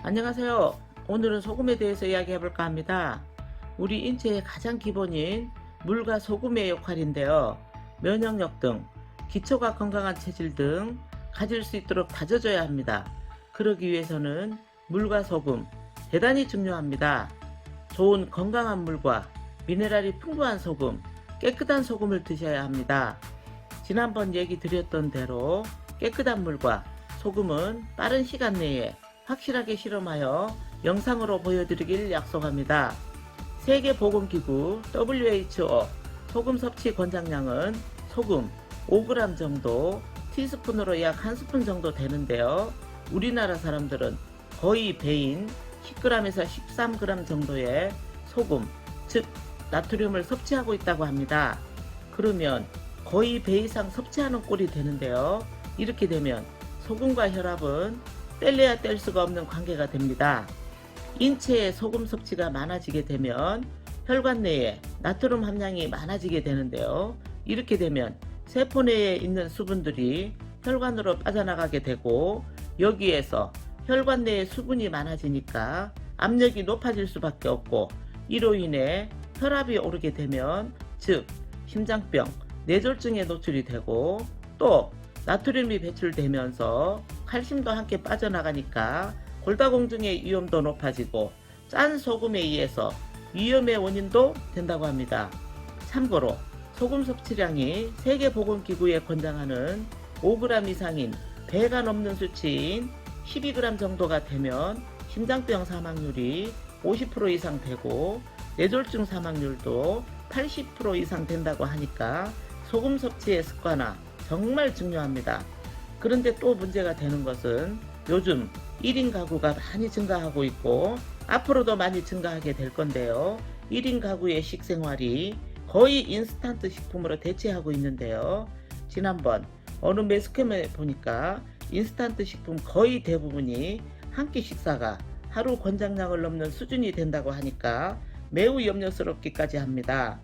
안녕하세요. 오늘은 소금에 대해서 이야기해 볼까 합니다. 우리 인체의 가장 기본인 물과 소금의 역할인데요. 면역력 등 기초가 건강한 체질 등 가질 수 있도록 다져줘야 합니다. 그러기 위해서는 물과 소금 대단히 중요합니다. 좋은 건강한 물과 미네랄이 풍부한 소금, 깨끗한 소금을 드셔야 합니다. 지난번 얘기 드렸던 대로 깨끗한 물과 소금은 빠른 시간 내에 확실하게 실험하여 영상으로 보여드리길 약속합니다. 세계보건기구 WHO 소금 섭취 권장량은 소금 5g 정도, 티스푼으로 약 1스푼 정도 되는데요. 우리나라 사람들은 거의 배인 10g에서 13g 정도의 소금, 즉 나트륨을 섭취하고 있다고 합니다. 그러면 거의 배 이상 섭취하는 꼴이 되는데요. 이렇게 되면 소금과 혈압은 뗄래야 뗄 수가 없는 관계가 됩니다. 인체의 소금 섭취가 많아지게 되면 혈관 내에 나트륨 함량이 많아지게 되는데요. 이렇게 되면 세포 내에 있는 수분들이 혈관으로 빠져나가게 되고, 여기에서 혈관 내에 수분이 많아지니까 압력이 높아질 수밖에 없고, 이로 인해 혈압이 오르게 되면 즉 심장병, 뇌졸중에 노출이 되고, 또 나트륨이 배출되면서 칼슘도 함께 빠져나가니까 골다공증의 위험도 높아지고 짠 소금에 의해서 위험의 원인도 된다고 합니다. 참고로 소금 섭취량이 세계보건기구에 권장하는 5g 이상인 배가 넘는 수치인 12g 정도가 되면 심장병 사망률이 50% 이상 되고 뇌졸중 사망률도 80% 이상 된다고 하니까 소금 섭취의 습관화 정말 중요합니다. 그런데 또 문제가 되는 것은 요즘 1인 가구가 많이 증가하고 있고 앞으로도 많이 증가하게 될 건데요. 1인 가구의 식생활이 거의 인스턴트 식품으로 대체하고 있는데요. 지난번 어느 매스컴에 보니까 인스턴트 식품 거의 대부분이 한 끼 식사가 하루 권장량을 넘는 수준이 된다고 하니까 매우 염려스럽기까지 합니다.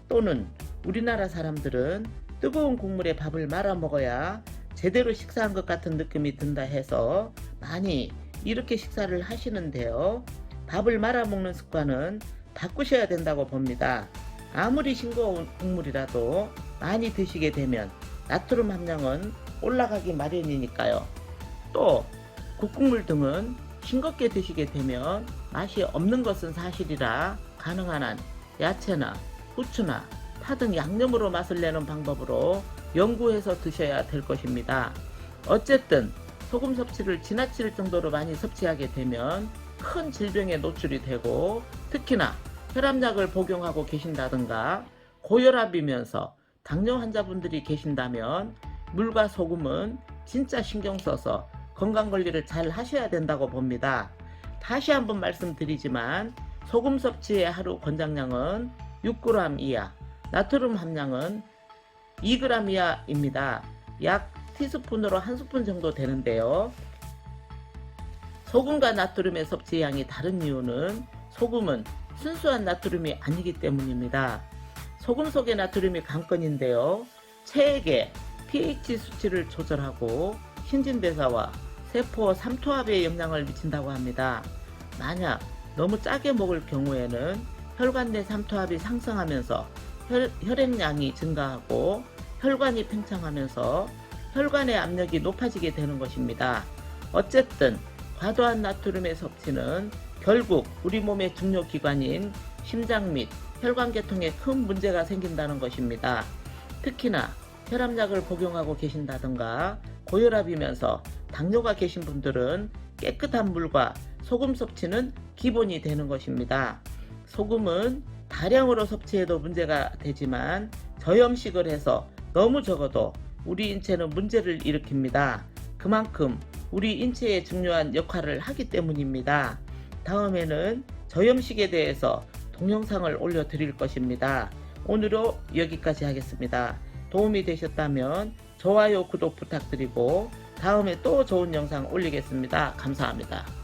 또는 우리나라 사람들은 뜨거운 국물에 밥을 말아 먹어야 제대로 식사한 것 같은 느낌이 든다 해서 많이 이렇게 식사를 하시는데요. 밥을 말아 먹는 습관은 바꾸셔야 된다고 봅니다. 아무리 싱거운 국물이라도 많이 드시게 되면 나트륨 함량은 올라가기 마련이니까요. 또 국국물 등은 싱겁게 드시게 되면 맛이 없는 것은 사실이라 가능한 한 야채나 후추나 파 등 양념으로 맛을 내는 방법으로 연구해서 드셔야 될 것입니다. 어쨌든 소금 섭취를 지나칠 정도로 많이 섭취하게 되면 큰 질병에 노출이 되고, 특히나 혈압약을 복용하고 계신다든가 고혈압이면서 당뇨 환자분들이 계신다면 물과 소금은 진짜 신경 써서 건강관리를 잘 하셔야 된다고 봅니다. 다시 한번 말씀드리지만 소금 섭취의 하루 권장량은 6g 이하, 나트륨 함량은 2g 이하입니다. 약 티스푼으로 1스푼 정도 되는데요. 소금과 나트륨의 섭취량이 다른 이유는 소금은 순수한 나트륨이 아니기 때문입니다. 소금 속의 나트륨이 강건인데요. 체액의 pH 수치를 조절하고 신진대사와 세포 삼투압에 영향을 미친다고 합니다. 만약 너무 짜게 먹을 경우에는 혈관 내 삼투압이 상승하면서 혈액량이 증가하고 혈관이 팽창하면서 혈관의 압력이 높아지게 되는 것입니다. 어쨌든 과도한 나트륨의 섭취는 결국 우리 몸의 중요 기관인 심장 및 혈관계통에 큰 문제가 생긴다는 것입니다. 특히나 혈압약을 복용하고 계신다든가 고혈압이면서 당뇨가 계신 분들은 깨끗한 물과 소금 섭취는 기본이 되는 것입니다. 소금은 다량으로 섭취해도 문제가 되지만 저염식을 해서 너무 적어도 우리 인체는 문제를 일으킵니다. 그만큼 우리 인체에 중요한 역할을 하기 때문입니다. 다음에는 저염식에 대해서 동영상을 올려드릴 것입니다. 오늘은 여기까지 하겠습니다. 도움이 되셨다면 좋아요, 구독 부탁드리고 다음에 또 좋은 영상 올리겠습니다. 감사합니다.